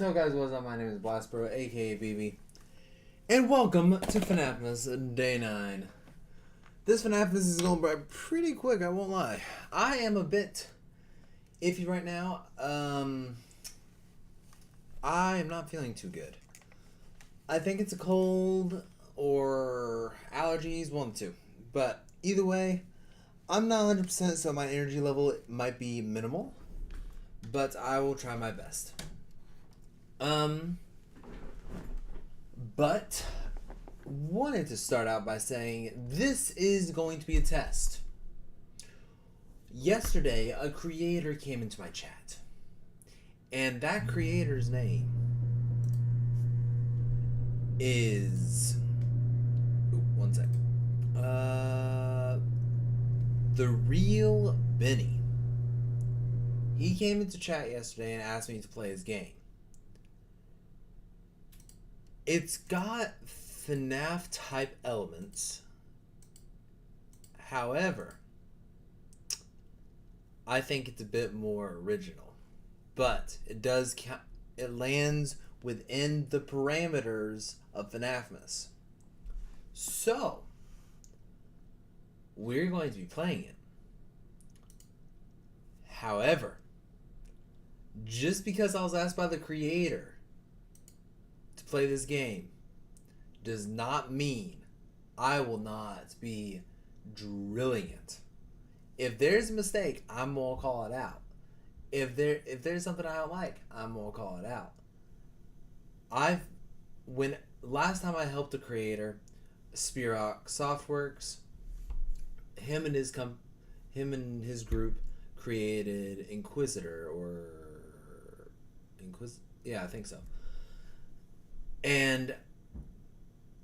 So guys, what's up? My name is BLASTERBRO, aka BB, and welcome to FNAFMAS Day 9. This FNAFMAS is going by pretty quick, I won't lie. I am a bit iffy right now. I am not feeling too good. I think it's a cold or allergies, one of the two. But either way, I'm not 100%, so my energy level might be minimal, but I will try my best. But wanted to start out by saying this is going to be a test. Yesterday, a creator came into my chat, and that creator's name is one sec. The Real Benny. He came into chat yesterday and asked me to play his game. It's got FNAF type elements. However, I think it's a bit more original. But it does count, it lands within the parameters of FNAFMAS. So, we're going to be playing it. However, just because I was asked by the creator to play this game does not mean I will not be drilling it. If there's a mistake, I'm gonna call it out. If there's something I don't like, I'm gonna call it out. When last time I helped a creator, Spearrock Softworks, him and his group created Inquisitor yeah, I think so. And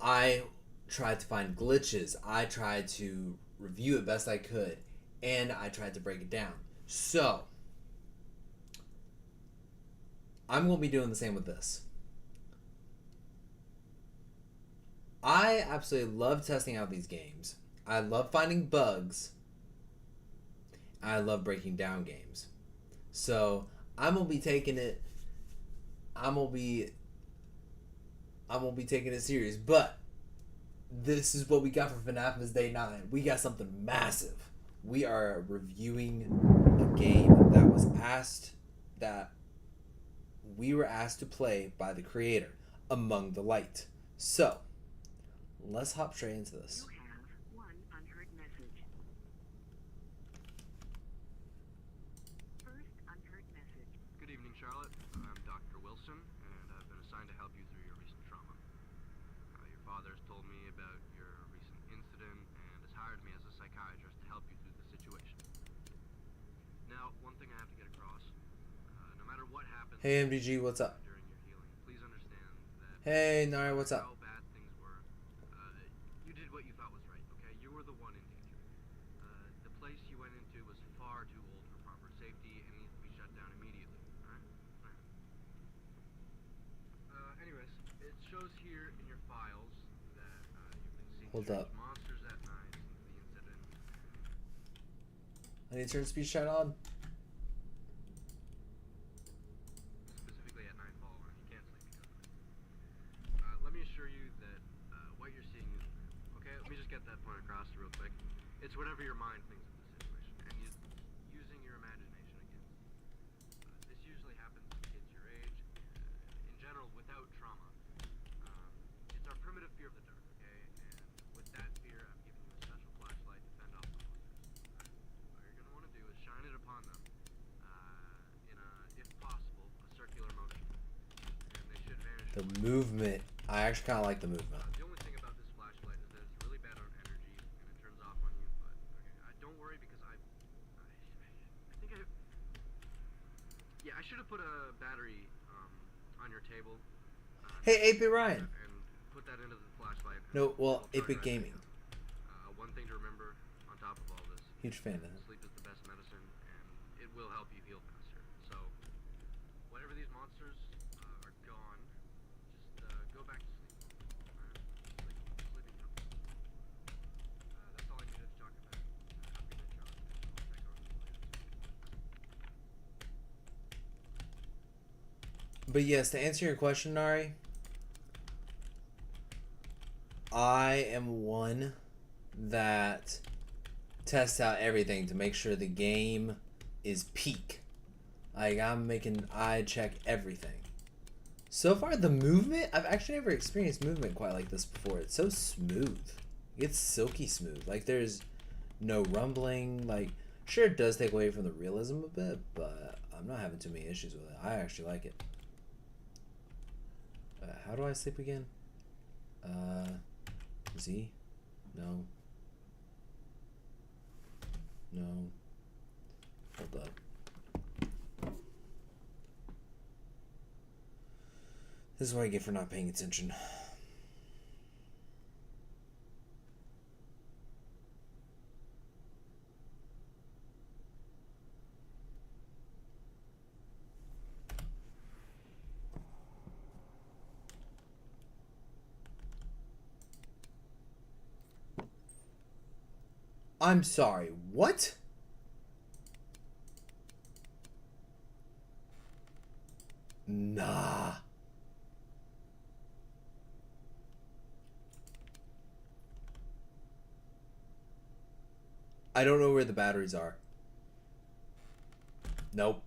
I tried to find glitches. I tried to review it best I could, and I tried to break it down. So I'm going to be doing the same with this. I absolutely love testing out these games. I love finding bugs. I love breaking down games. So I'm going to be taking it serious, but this is what we got for FNAFMAS Day 9. We got something massive. We are reviewing a game that we were asked to play by the creator, Among the Light. So, let's hop straight into this. You have one unheard message. First unheard message. Good evening, Charlotte. I'm Dr. Wilson, and I've been assigned to help you through your recent trauma. Your father has told me about your recent incident and has hired me as a psychiatrist to help you through the situation. Now, one thing I have to get across, no matter what happens Hey MDG, what's up? during your healing, please understand that Hey Nari, what's up? how bad things were, you did what you thought was right, okay? You were the one in danger. The place you went into was far too old for proper safety and needs to be shut down immediately, alright? Anyways, it shows here in your files that you've been seeing Hold strange up. monsters at night since the incident. I need to turn the speech chat on. Specifically at nightfall when you can't sleep because of it. Let me assure you that what you're seeing is real. Okay, let me just get that point across real quick. It's whatever your mind thinks of the situation, and using your imagination against it. This usually happens to kids your age, in general, without trauma. It's our primitive fear of the dark, okay? And with that fear, I'm giving you a special flashlight to fend off the monsters. What you're going to want to do is shine it upon them in a, if possible, a circular motion. And they should vanish. The movement. I actually kind of like the movement. The only thing about this flashlight is that it's really bad on energy and it turns off on you. But okay, don't worry because I think I should have put a battery on your table. Hey 8-Bit Ryan. And put that into the flashlight. No, well, 8-Bit Gaming. One thing to remember on top of all this. Huge fan of it. Sleep is the best medicine, and it will help you heal faster. So, whenever these monsters are gone, just go back to sleep. Sleeping comfortably. That's all I needed to talk about. Have a good night, Charlotte. I'll check on you later. But yes, to answer your question, Nari, I am one that tests out everything to make sure the game is peak. Like, I check everything. So far, the movement, I've actually never experienced movement quite like this before. It's so smooth. It's silky smooth. Like, there's no rumbling. Like, sure, it does take away from the realism a bit, but I'm not having too many issues with it. I actually like it. How do I sleep again? Z? No. No. Hold up. This is what I get for not paying attention. I'm sorry, what? Nah. I don't know where the batteries are. Nope.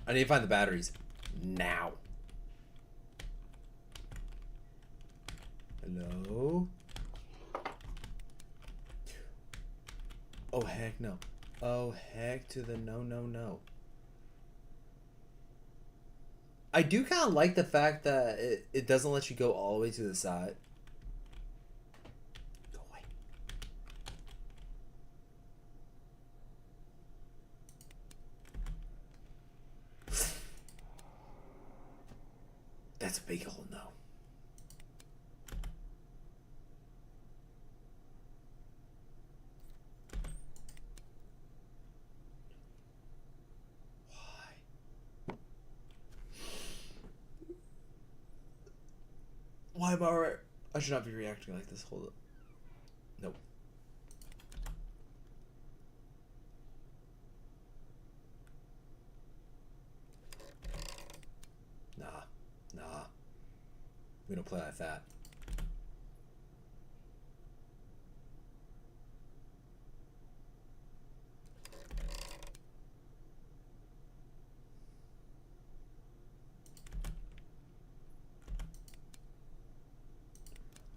I need to find the batteries. Now. Hello? Oh, heck no. Oh, heck to the no, no, no. I do kind of like the fact that it doesn't let you go all the way to the side. Go away. That's a big old no. Why am I? I should not be reacting like this. Hold up. Nope. Nah. Nah. We don't play like that.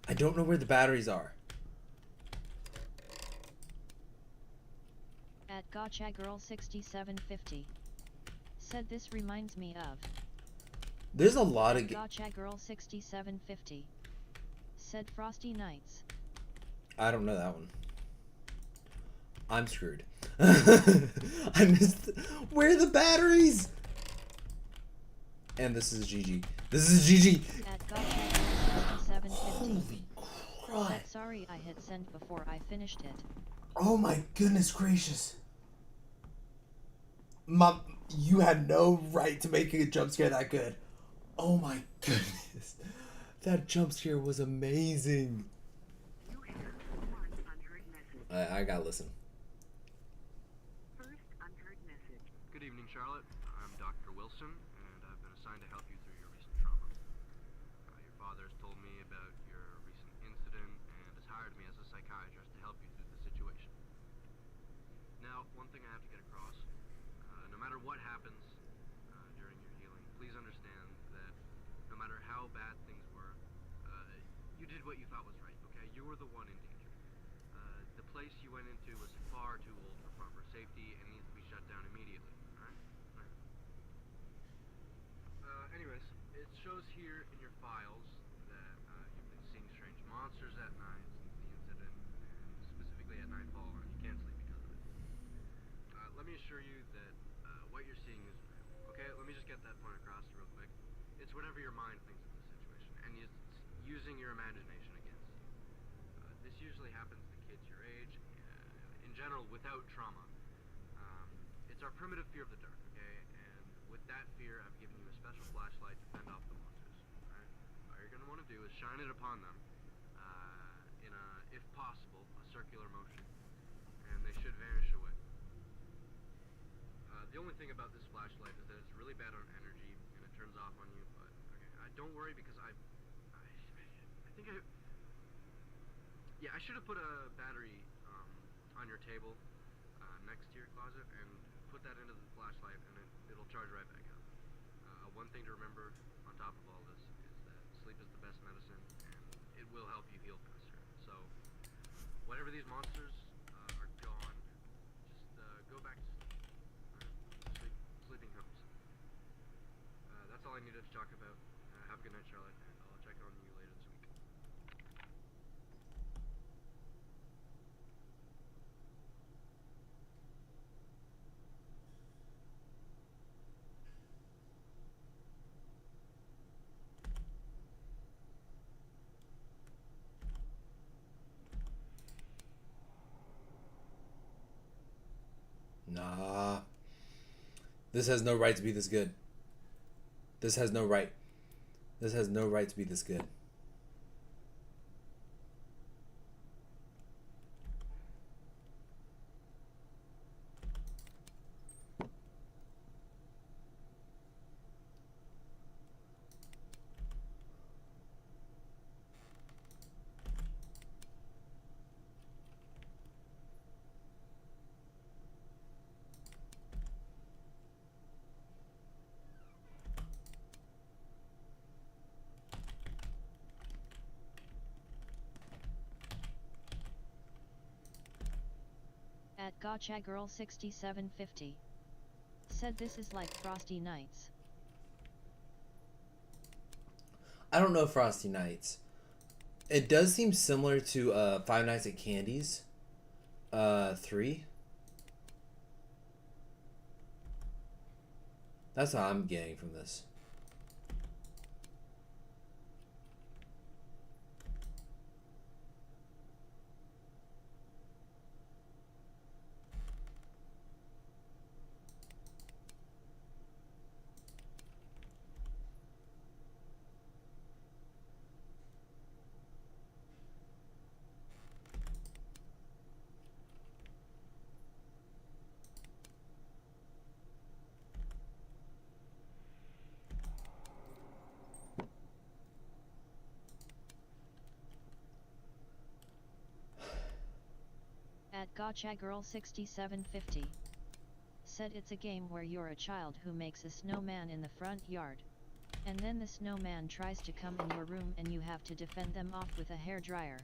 I don't know where the batteries are. At Gotcha Girl 6750 said this reminds me of. There's a lot of Gotcha Girl 6750 said Frosty Nights. I don't know that one. I'm screwed. I missed. Where are the batteries? And this is GG. This is GG. At Gotcha Girl 6750. Holy crap. Sorry I hit send before I finished it. Oh my goodness gracious. Mom, you had no right to make a jump scare that good. Oh my goodness. That jump scare was amazing. You have one unheard message. I gotta listen. First unheard message. Good evening, Charlotte. I'm Dr. Wilson, and I've been assigned to help you through your recent trauma. Your father has told me about your recent incident and has hired me as a psychiatrist to help you through the situation. Now, one thing I have to get across, no matter what happens during your healing, please understand that no matter how bad things were, you did what you thought was right, okay? You were the one in danger. The place you went into was far too old for proper safety and needs to be shut down immediately, alright? Anyways, it shows here in your files that you've been seeing strange monsters at night since the incident, and specifically at nightfall, and you can't sleep because of it. Let me assure you that what you're seeing is real, okay? Let me just get that point across real quick. It's whatever your mind thinks of the situation, and it's using your imagination against you. This usually happens to kids your age, in general, without trauma. It's our primitive fear of the dark, okay? And with that fear, I've given you a special flashlight to fend off the monsters, alright? All you're going to want to do is shine it upon them in a, if possible, a circular motion, and they should vanish away. The only thing about this flashlight is that it's really bad on energy and it turns off on you. But okay, don't worry because I think I should have put a battery on your table next to your closet and put that into the flashlight and it'll charge right back up. One thing to remember on top of all this is that sleep is the best medicine and it will help you heal faster. So whenever these monsters are gone, just go back to sleep. Sleeping helps. That's all I needed to talk about. Have a good night, Charlotte, and I'll check on you later this week. Nah. This has no right to be this good. This has no right. This has no right to be this good. At Gotcha Girl 6750 said this is like Frosty Nights. I don't know Frosty Nights. It does seem similar to Five Nights at Candy's 3. That's what I'm getting from this. At Gotcha Girl 6750 said it's a game where you're a child who makes a snowman in the front yard. And then the snowman tries to come in your room and you have to defend them off with a hairdryer.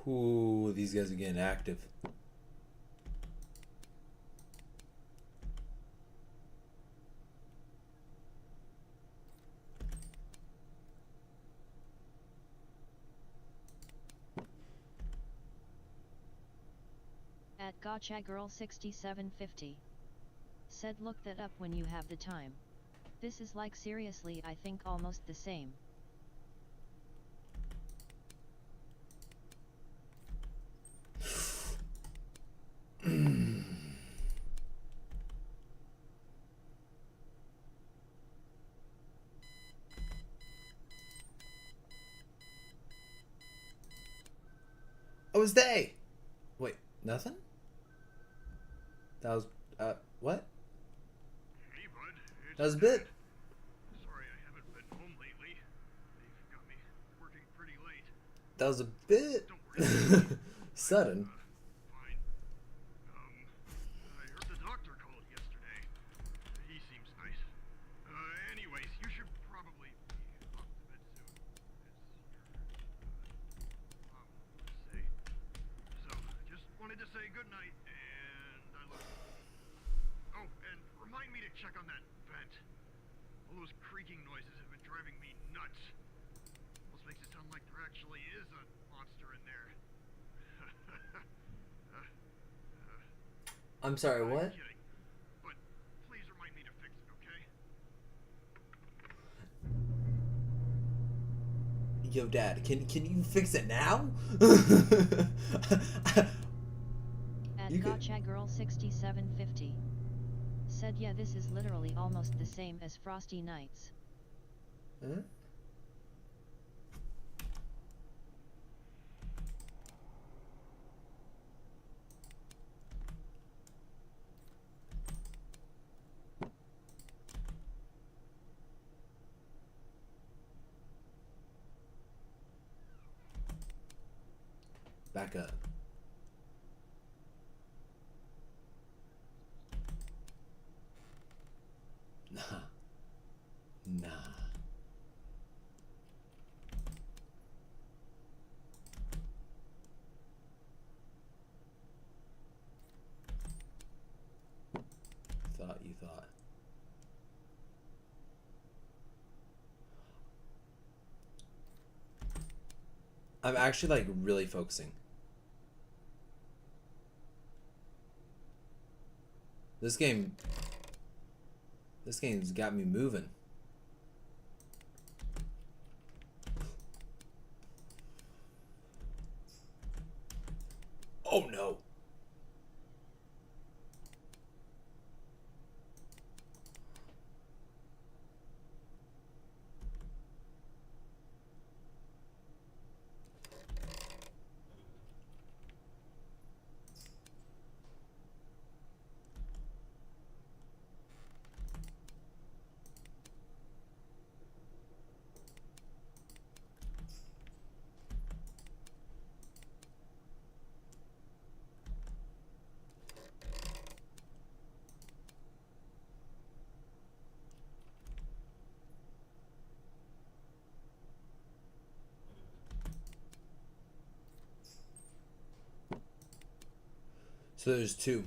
Ooh, these guys are getting active. At Gotcha Girl 6750 said look that up when you have the time. This is like seriously I think almost the same. Oh, it's day. Wait, nothing? That was, what? Hey, bud. That was a bit. Sorry I haven't been home lately. They've got me working pretty late. That was a bit Don't worry. sudden. Fine. I heard the doctor called yesterday. He seems nice. Anyways, you should probably be off to bed soon. It's your, say. So, just wanted to say goodnight, and I love you. Oh, and remind me to check on that vent. All those creaking noises have been driving me nuts. Almost makes it sound like there actually is a monster in there. I'm sorry, I'm what? kidding. But please remind me to fix it, okay? Yo, Dad, can you fix it now? At You could- Gotcha Girl 6750 said, yeah, this is literally almost the same as Frosty Nights. Huh? Back up. Nah. Nah. You thought. I'm actually like really focusing. This game's got me moving. Oh no. So there's two.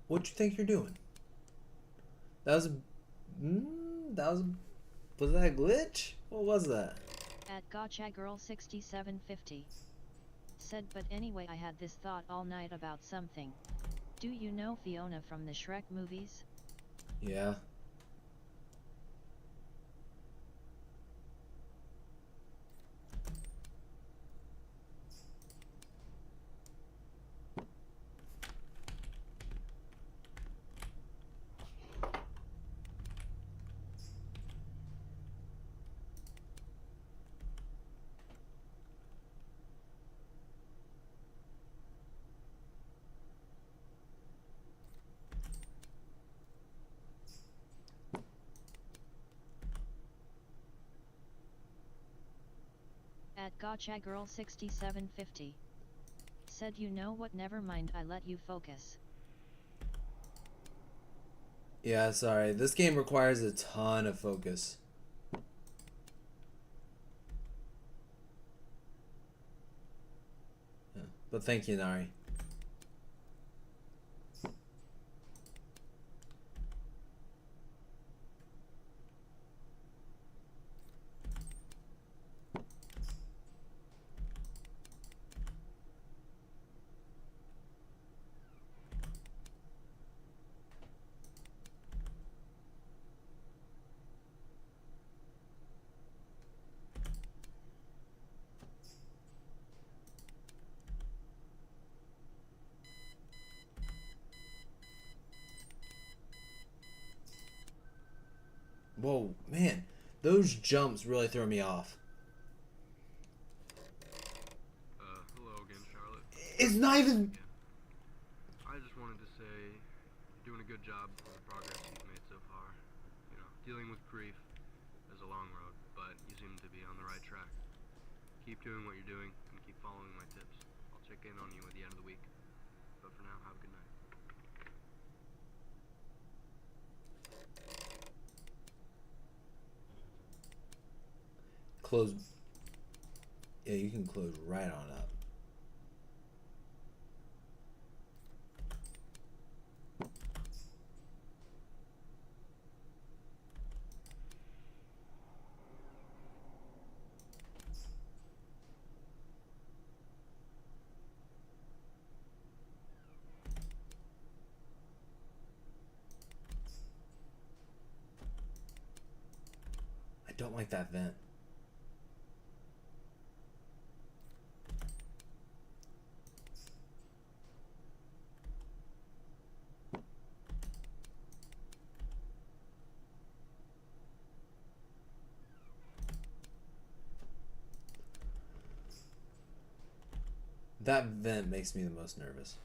What you think you're doing? That was a... that was... Was that a glitch? What was that? At Gotcha Girl 6750 said, but anyway, I had this thought all night about something. Do you know Fiona from the Shrek movies? Yeah. At Gotcha Girl 6750 said, you know what, never mind, I let you focus. Yeah, sorry. This game requires a ton of focus. Yeah. But thank you, Nari. Whoa, man. Those jumps really throw me off. Hello again, Charlotte. It's not even... Yeah. I just wanted to say you're doing a good job for the progress you've made so far. You know, dealing with grief is a long road, but you seem to be on the right track. Keep doing what you're doing and keep following my tips. I'll check in on you at the end of the week. But for now, have a good night. Close. Yeah, you can close right on up. don't like that vent. That vent makes me the most nervous.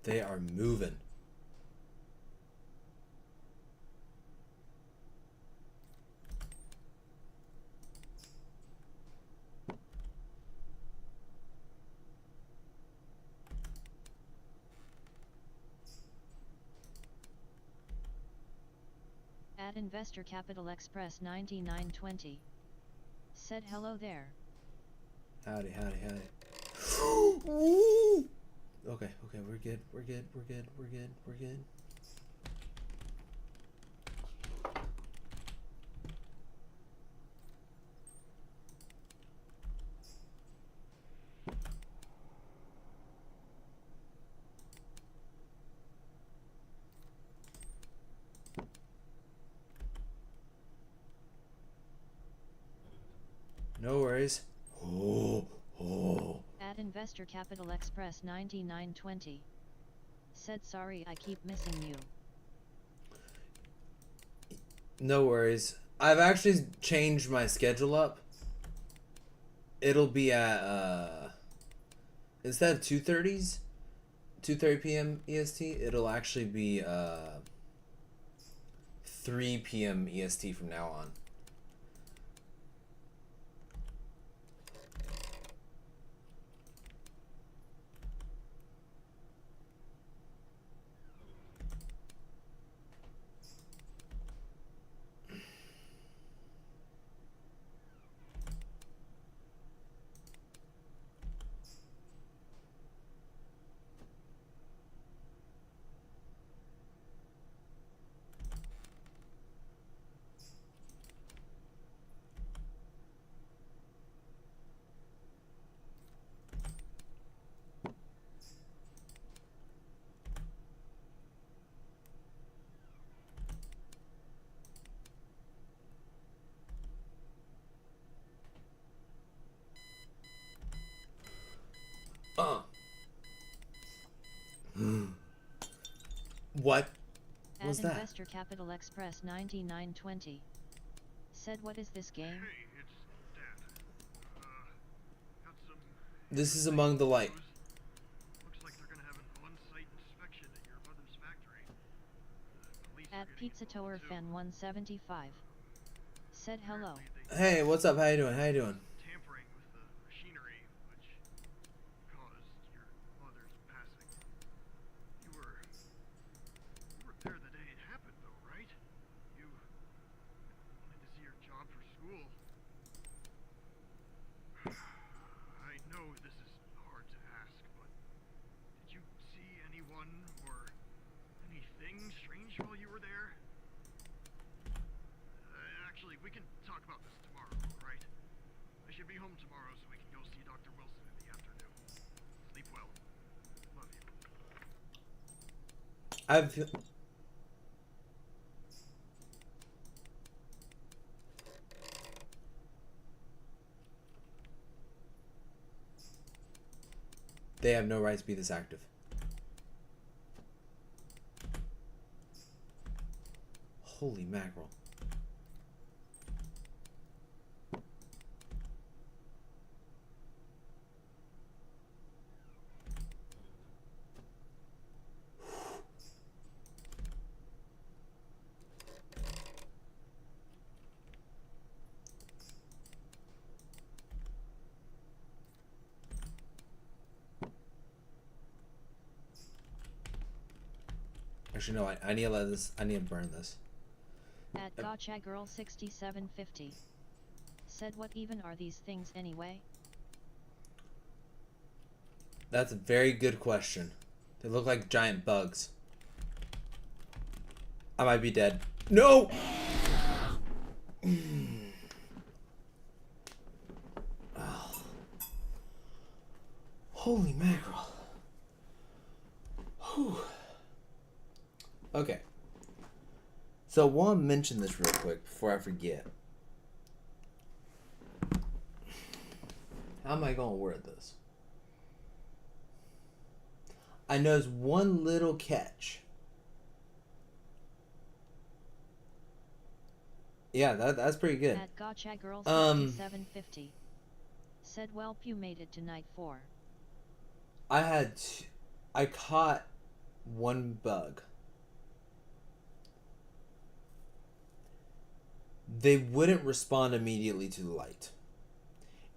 They are moving. At Investor Capital Express 9920. Said hello there. Howdy, howdy, howdy. Okay, okay, we're good, we're good, we're good, we're good, we're good. No worries. At Investor Capital Express 9920. Said sorry I keep missing you. No worries. I've actually changed my schedule up. It'll be at instead of 2:30 p.m. EST, it'll actually be 3 p.m. EST from now on. What was At that? Investor Capital Express 9920. Said what is this game? Hey, it's Dad. Got some This is Among the Light. news. Looks like they're gonna have an on-site inspection at your mother's factory. Police are At getting Pizza Tower involved, too. Fan 175. Said hello. Apparently Hey, what's up? How you doing? How you doing? tampering with the machinery, which caused your mother's passing. You were there the day it happened, though, right? You wanted to see your job for school. I know this is hard to ask, but did you see anyone or anything strange while you were there? Actually, we can talk about this tomorrow, alright? I should be home tomorrow so we can go see Dr. Wilson in the afternoon. Sleep well. Love you. They have no right to be this active. Holy mackerel. Actually, no, I need to let this, I need to burn this. At Gotcha Girl 6750. Said what even are these things anyway? That's a very good question. They look like giant bugs. I might be dead. No! Oh. Holy mackerel. Whew. Okay. So I want to mention this real quick before I forget. How am I going to word this? I noticed one little catch. Yeah, that's pretty good. At Gotcha Girl 6750. Said welp you made it to night 4. I caught one bug. They wouldn't respond immediately to the light.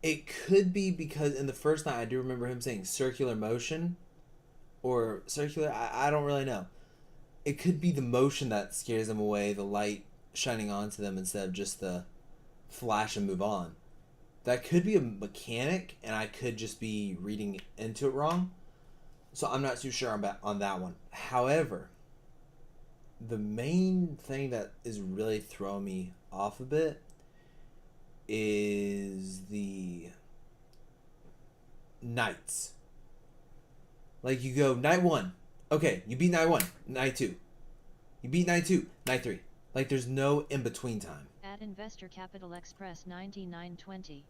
It could be because in the first night I do remember him saying circular motion or circular, I don't really know. It could be the motion that scares them away, the light shining onto them instead of just the flash and move on. That could be a mechanic and I could just be reading into it wrong. So I'm not too sure on that one. However, the main thing that is really throwing me off a bit is the nights. Like you go night 1. Okay, you beat night 1, night 2. You beat night 2, night 3. Like there's no in between time. At Investor Capital Express 9920.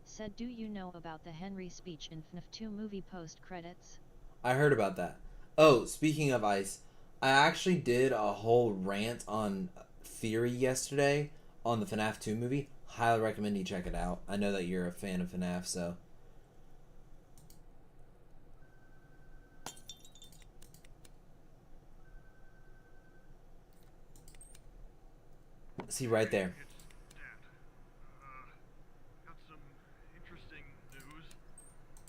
Said do you know about the Henry speech in FNAF 2 movie post credits? I heard about that. Oh, speaking of Ice, I actually did a whole rant on theory yesterday on the FNAF 2 movie. Highly recommend you check it out. I know that you're a fan of FNAF, so. See right there. It's Dad. Got some interesting news.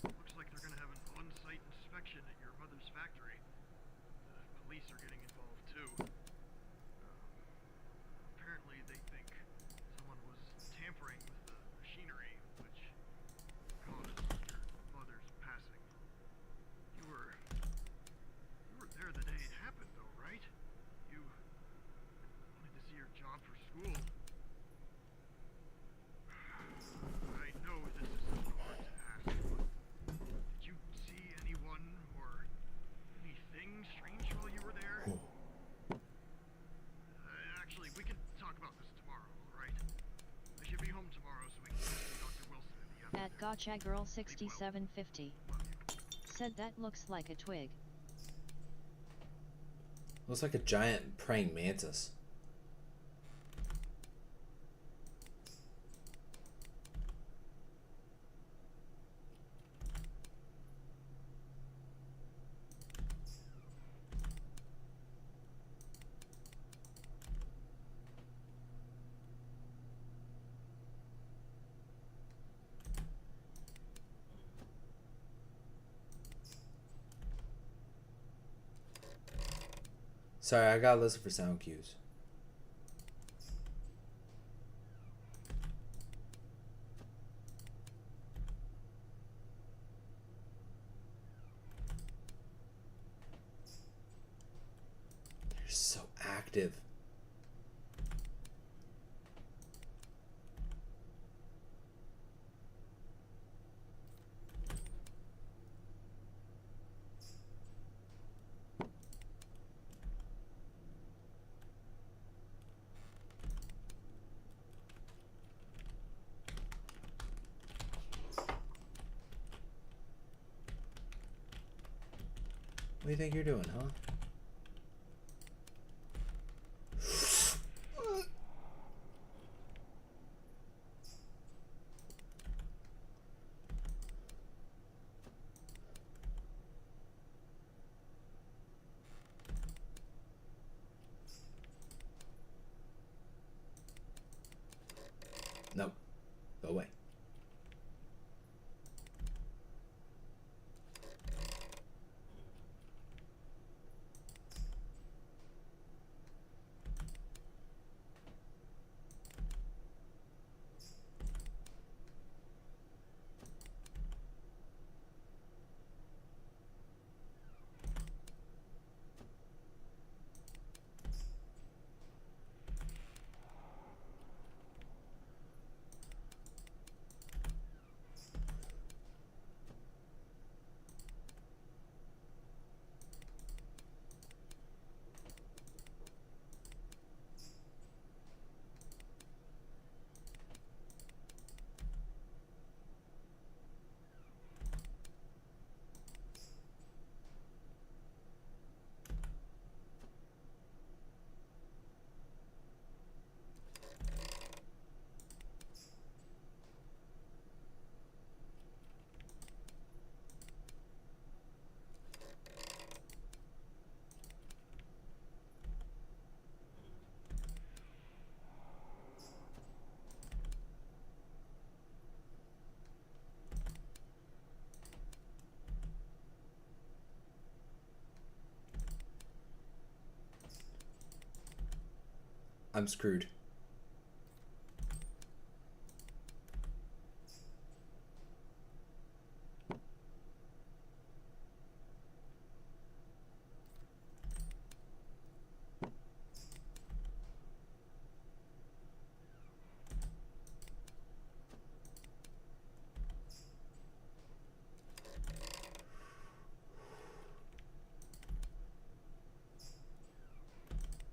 Looks like they're gonna have an on-site inspection at your mother's factory. The police are getting involved too. Apparently they think someone was tampering with the machinery, which caused your mother's passing. You were there the day it happened, though, right? You wanted to see your job for school. I know this is hard to ask, but did you see anyone or anything strange while you were there? Actually, we can talk about this tomorrow, alright? I should be home tomorrow so we can see Dr. Wilson in the afternoon. At Gotcha Girl 6750. Said that looks like a twig. Looks like a giant praying mantis. Sorry, I gotta listen for sound cues. They're so active. What do you think you're doing, huh? I'm screwed.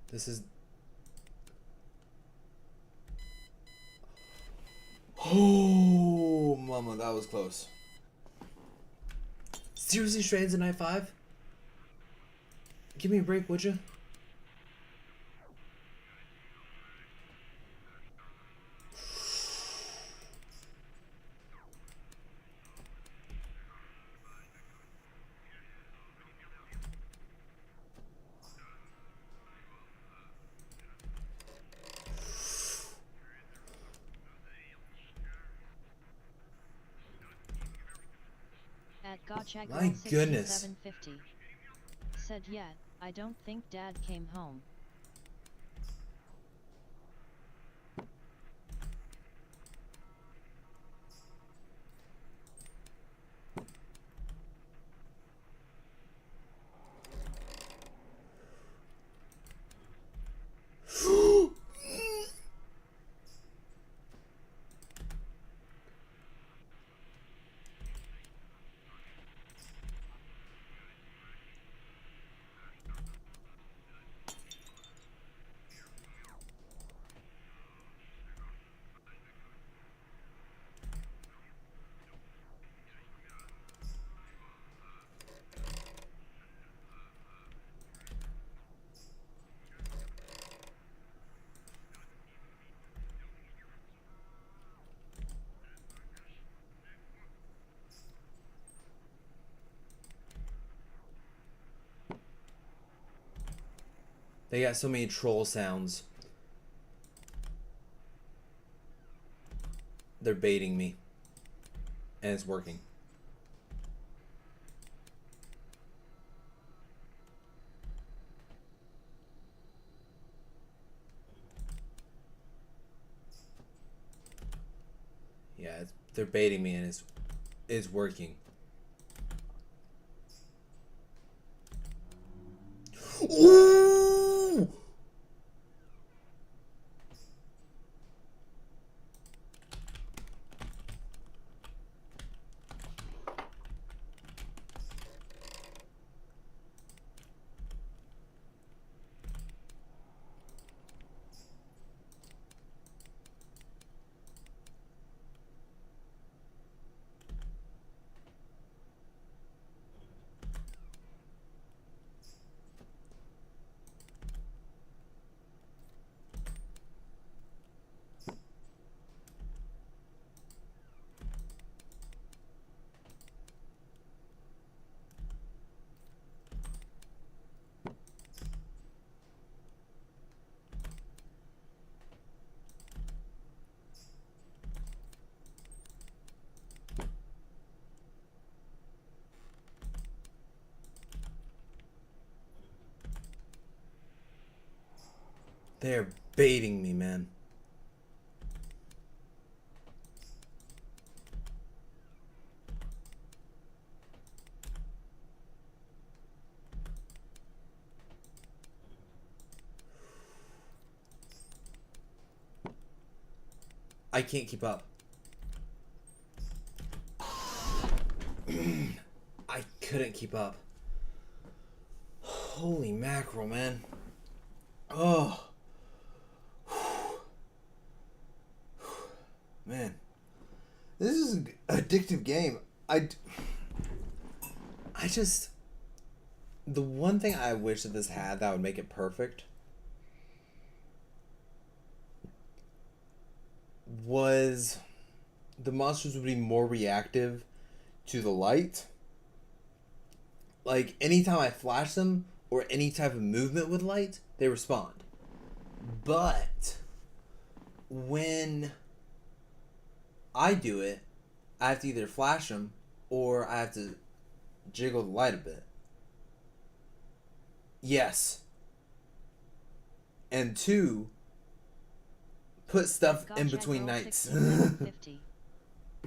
This is... Oh, mama, that was close. Seriously, Strains in night 5? Give me a break, would you? At Gotcha My Girl goodness. 6750 said, "Yeah, I don't think Dad came home." They got so many troll sounds. They're baiting me. And it's working. Yeah, they're baiting me and it's working. Ooh! They're baiting me, man. I can't keep up. I couldn't keep up. Holy mackerel, man. Oh. Man. This is an addictive game. I just... The one thing I wish that this had that would make it perfect was the monsters would be more reactive to the light. Like, anytime I flash them or any type of movement with light, they respond. But when I do it, I have to either flash them or I have to jiggle the light a bit. Yes. And two, put stuff At in Gotcha between Girl nights. 6750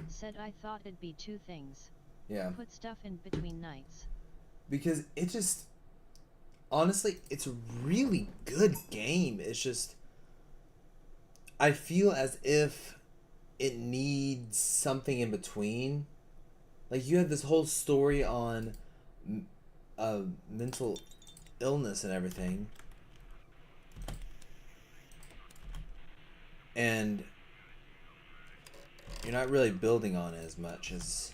said I thought it'd be two things. Yeah. Put stuff in between nights. Because it just, honestly, it's a really good game. It's just, I feel as if it needs something in between. Like, you have this whole story on mental illness and everything. And you're not really building on it as much as...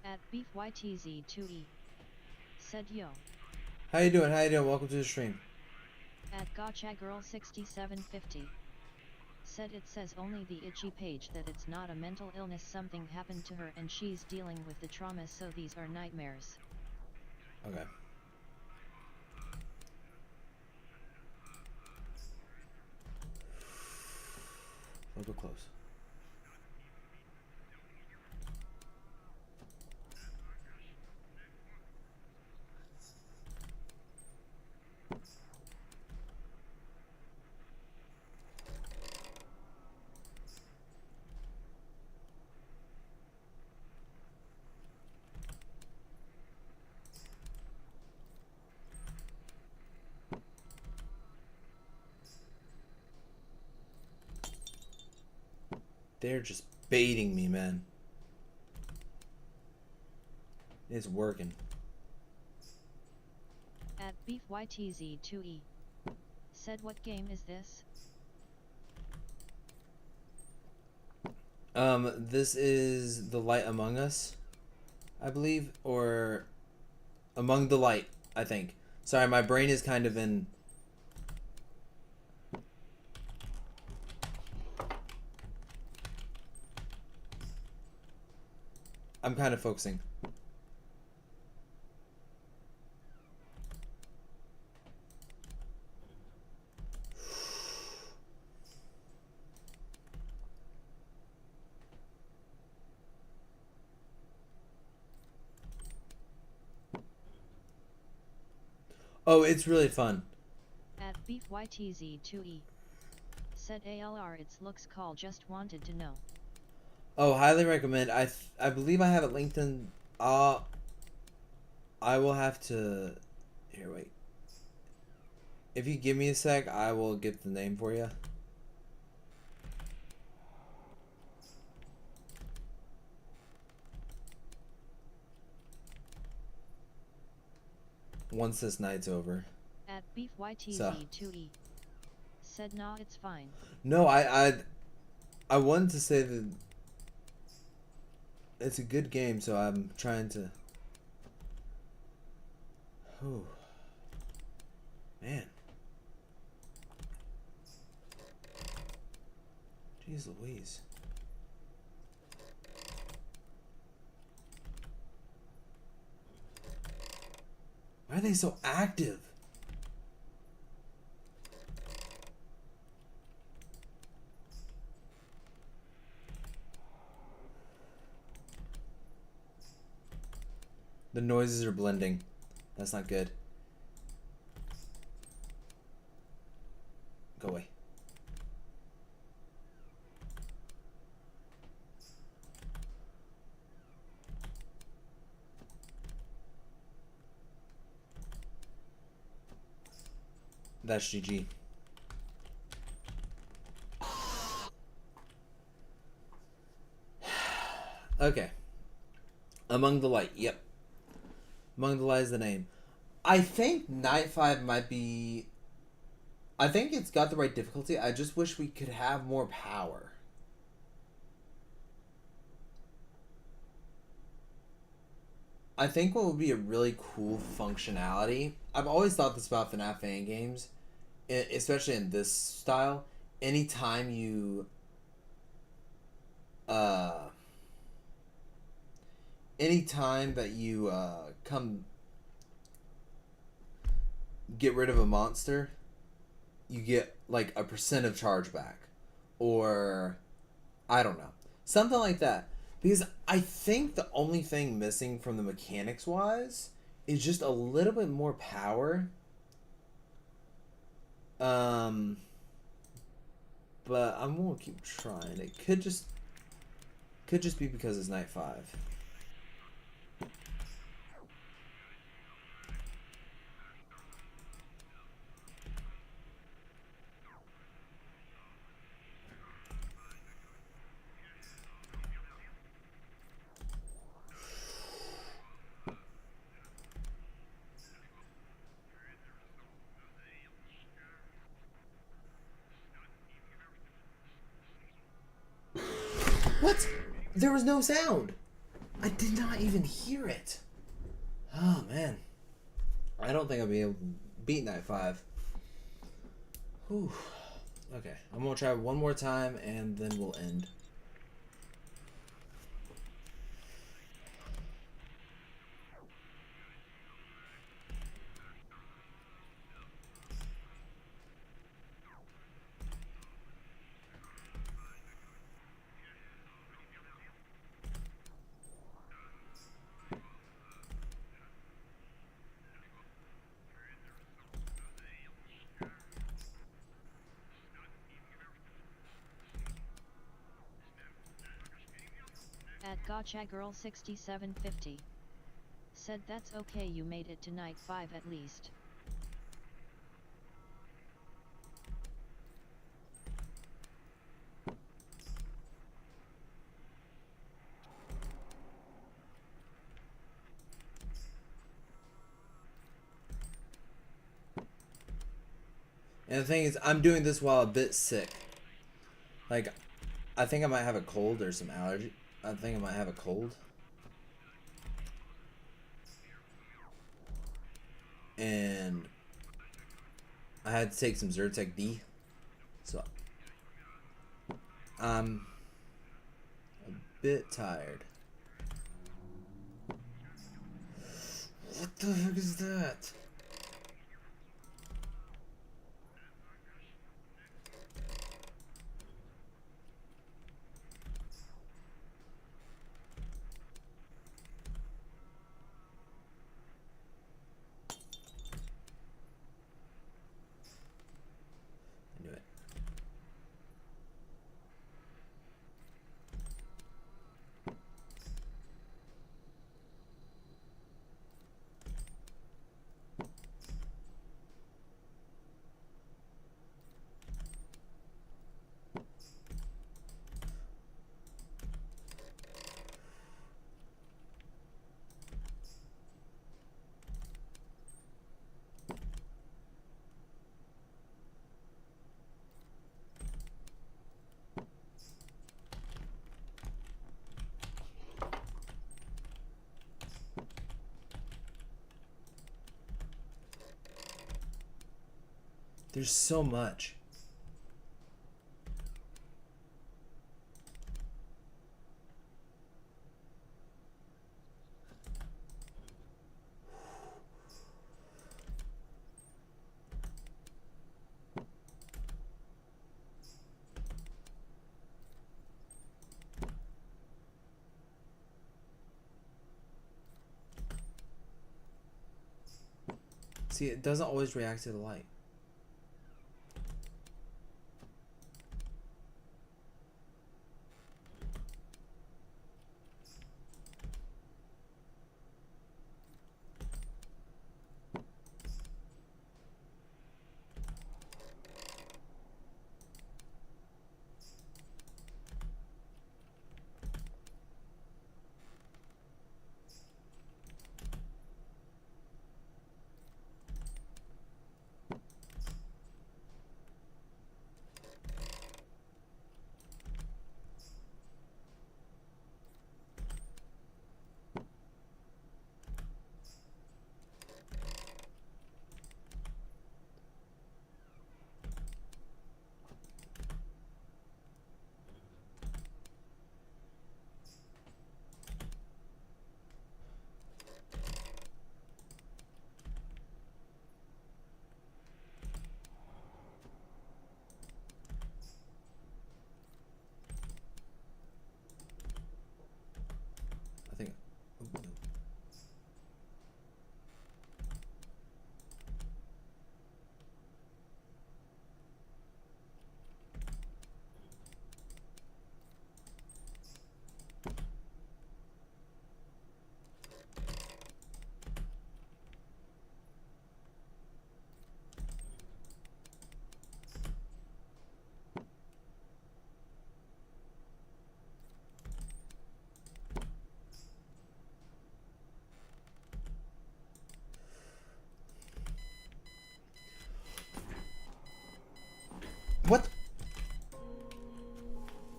At BeefYTZ2E said yo. How you doing? How you doing? Welcome to the stream. At Gotcha Girl 6750 said it says only the itchy page that it's not a mental illness, something happened to her and she's dealing with the trauma, so these are nightmares. Okay. A little close. They're just baiting me, man. It's working. At BeefYTZ2E said what game is this? This is The Light Among Us, I believe, or Among the Light, I think. Sorry, my brain is kind of in... I'm kind of focusing. Oh, it's really fun. At BeefYTZ2E said ALR its looks call, just wanted to know. Oh, highly recommend. I believe I have it linked in. I will have to. Here, wait. If you give me a sec, I will get the name for you. Once this night's over. At BeefYTZ2E said nah, it's fine. No, I wanted to say that it's a good game, so I'm trying to... Oh. Man. Jeez Louise. Why are they so active? The noises are blending. That's not good. Go away. That's GG. Okay. Among the Light. Yep. Among the Light is the name. I think Night 5 might be... I think it's got the right difficulty. I just wish we could have more power. I think what would be a really cool functionality. I've always thought this about FNAF fan games, especially in this style. Anytime you anytime that you come get rid of a monster, you get like a % of chargeback, or I don't know, something like that. Because I think the only thing missing from the mechanics wise is just a little bit more power. But I'm gonna keep trying. It could just be because it's night 5. What? There was no sound. I did not even hear it. Oh man, I don't think I'll be able to beat night 5. Whew. Okay, I'm gonna try one more time and then we'll end. At Gotcha Girl 6750. Said that's okay, you made it to night 5 at least. And the thing is, I'm doing this while a bit sick. Like, I think I might have a cold or some allergy. I think I might have a cold. And I had to take some Zyrtec D. So I'm a bit tired. What the heck is that? I knew it. There's so much. See, it doesn't always react to the light.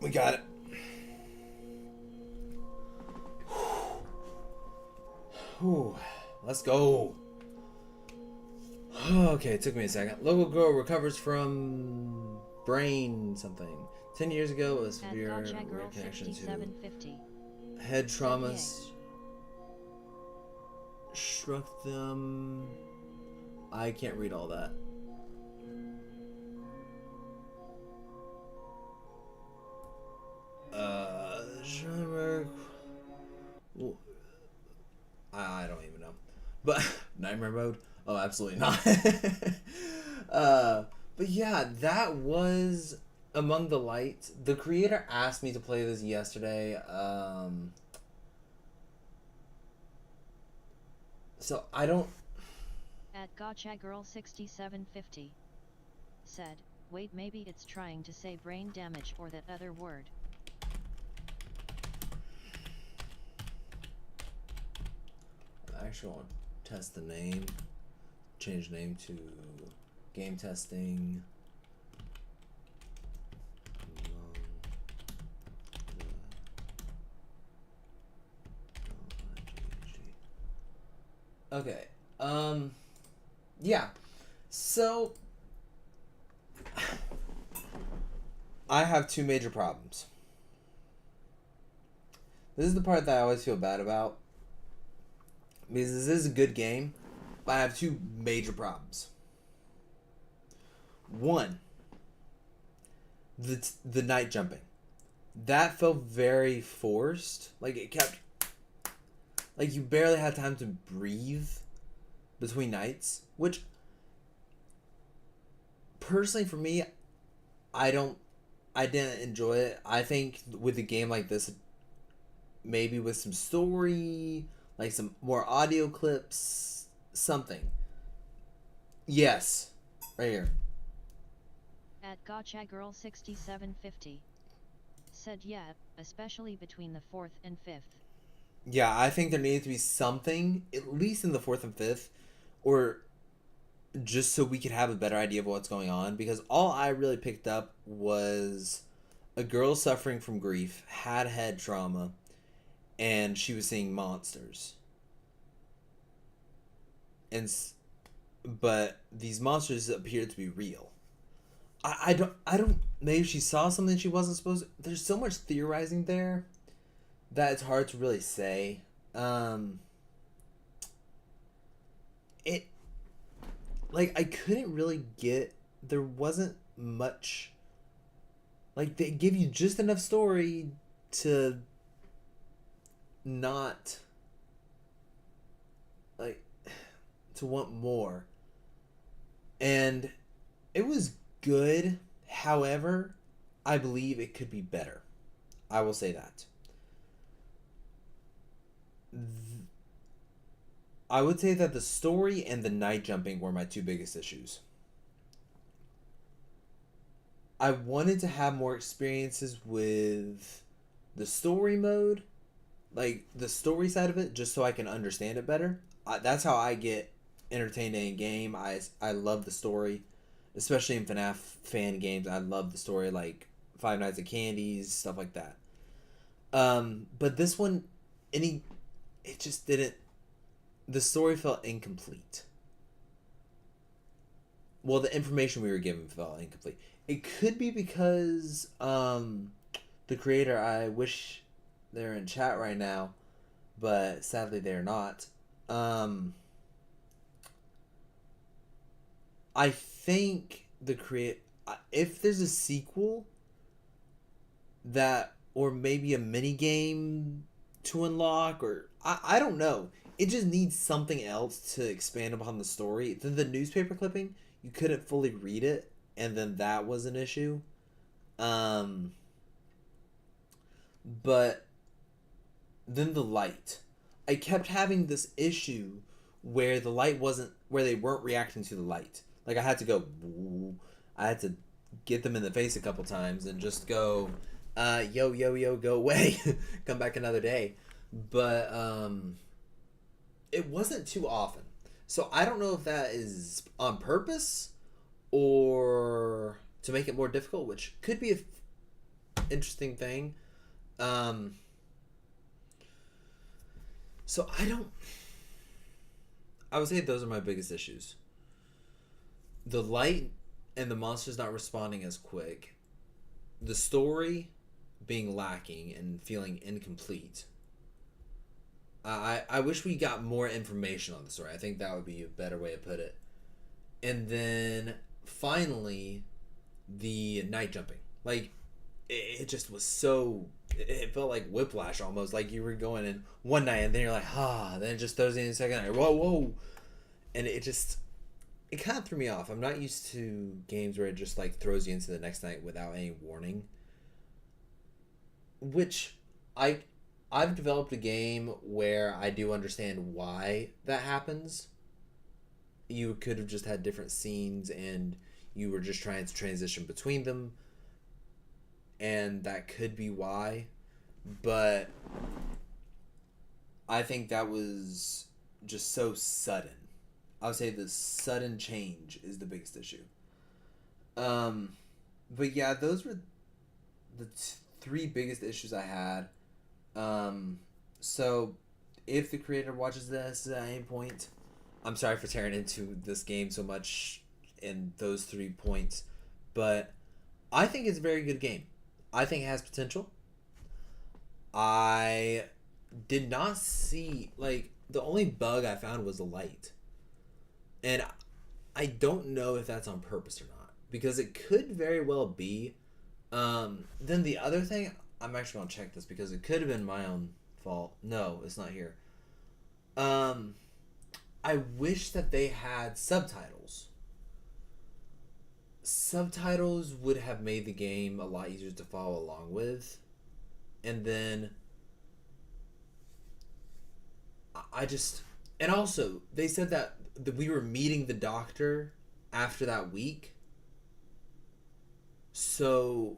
We got it. Whew. Let's go. Okay, it took me a second. Local girl recovers from brain something. 10 years ago, it was severe reaction to head traumas. Struck them. I can't read all that. I don't even know. But nightmare mode? Oh, absolutely not. But yeah, that was Among the Light. The creator asked me to play this yesterday. So I don't. At Gotcha Girl 6750 said, wait, maybe it's trying to say brain damage or that other word. I actually want to test the name. Change name to game testing. Okay. Yeah. So I have two major problems. This is the part that I always feel bad about. Because this is a good game, but I have two major problems. One, the night jumping. That felt very forced. Like it kept, like you barely had time to breathe between nights, which personally for me, I didn't enjoy it. I think with a game like this, maybe with some story, like some more audio clips, something. Yes, right here. At Gotcha Girl 6750 said, yeah, especially between the 4th and 5th. Yeah, I think there needed to be something, at least in the 4th and 5th, or just so we could have a better idea of what's going on, because all I really picked up was a girl suffering from grief, had head trauma, and she was seeing monsters. But these monsters appeared to be real. I don't, maybe she saw something she wasn't supposed to. There's so much theorizing there that it's hard to really say. It, like, I couldn't really get, there wasn't much, like, they give you just enough story to not, like, to want more. And it was good. However, I believe it could be better. I will say that. I would say that the story and the night jumping were my two biggest issues. I wanted to have more experiences with the story mode, like the story side of it, just so I can understand it better. That's how I get entertained in a game. I love the story, especially in FNAF fan games. I love the story, like Five Nights at Candy's, stuff like that. But this one, it just didn't. The story felt incomplete. Well, the information we were given felt incomplete. It could be because the creator, I wish they're in chat right now, but sadly they're not. I think if there's a sequel that, or maybe a mini game to unlock, or I don't know. It just needs something else to expand upon the story. Then the newspaper clipping, you couldn't fully read it, and then that was an issue. But then the light. I kept having this issue where the light wasn't, where they weren't reacting to the light. Like I had to go, I had to get them in the face a couple times and just go, yo, go away. Come back another day. But, it wasn't too often. So I don't know if that is on purpose or to make it more difficult, which could be interesting thing. So I would say those are my biggest issues. The light and the monsters not responding as quick. The story being lacking and feeling incomplete. I wish we got more information on the story. I think that would be a better way to put it. And then finally, the night jumping. Like, it just was so... It felt like whiplash almost. Like you were going in one night and then you're like, then it just throws you in the second night. Whoa. And it kind of threw me off. I'm not used to games where it just like throws you into the next night without any warning. Which I've developed a game where I do understand why that happens. You could have just had different scenes and you were just trying to transition between them. And that could be why. But I think that was just so sudden. I would say the sudden change is the biggest issue. But yeah, those were the three biggest issues I had. So if the creator watches this at any point, I'm sorry for tearing into this game so much in those 3 points, but I think it's a very good game. I think it has potential. I did not see, like, the only bug I found was the light. And I don't know if that's on purpose or not, because it could very well be. Then the other thing, I'm actually going to check this because it could have been my own fault. No, it's not here. I wish that they had subtitles. Subtitles would have made the game a lot easier to follow along with. And then and also they said that we were meeting the doctor after that week. So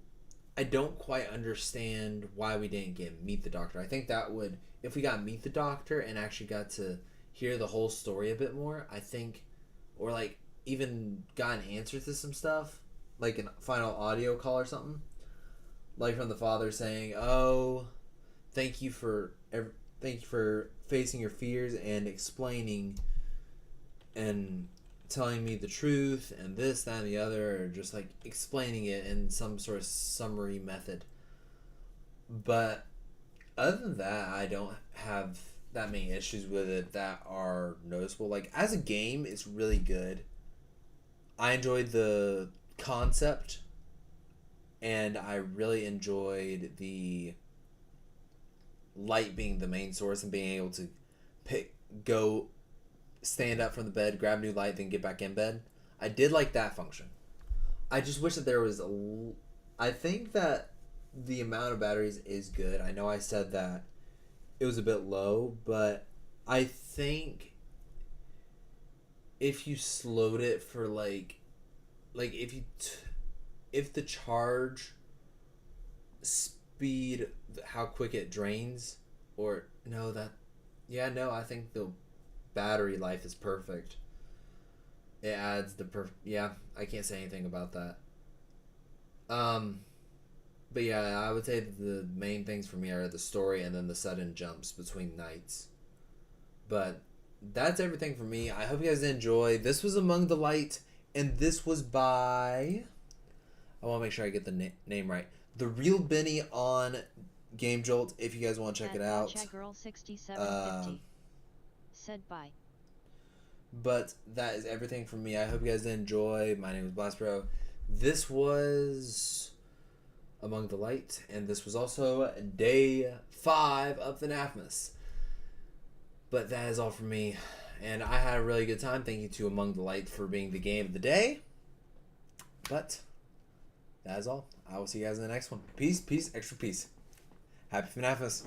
I don't quite understand why we didn't get meet the doctor. I think that would, if we got meet the doctor and actually got to hear the whole story a bit more, I think, or like even got an answer to some stuff, like a final audio call or something, like from the father saying, "Oh, thank you for facing your fears and explaining and telling me the truth and this, that, and the other," or just like explaining it in some sort of summary method. But other than that, I don't have that many issues with it that are noticeable. Like, as a game, it's really good. I enjoyed the concept, and I really enjoyed the light being the main source and being able to stand up from the bed, grab new light, then get back in bed. I did like that function. I just wish that there was I think that the amount of batteries is good. I know I said that it was a bit low, but I think if you slowed it for like if the charge speed, how quick it drains, or no, I think the battery life is perfect. It adds I can't say anything about that. But yeah, I would say that the main things for me are the story and then the sudden jumps between nights. But that's everything for me. I hope you guys enjoy. This was Among the Light, and this was by, I want to make sure I get the name right, The Real Benny on Game Jolt, if you guys want to check it out. Girl 6750 said bye. But that is everything from me. I hope you guys enjoy. My name is BLASTERBRO. This was Among the Light, and this was also day 5 of FNAFMAS. But that is all from me, and I had a really good time. Thank you to Among the Light for being the game of the day. But that is all. I will see you guys in the next one. Peace, extra peace. Happy FNAFMAS.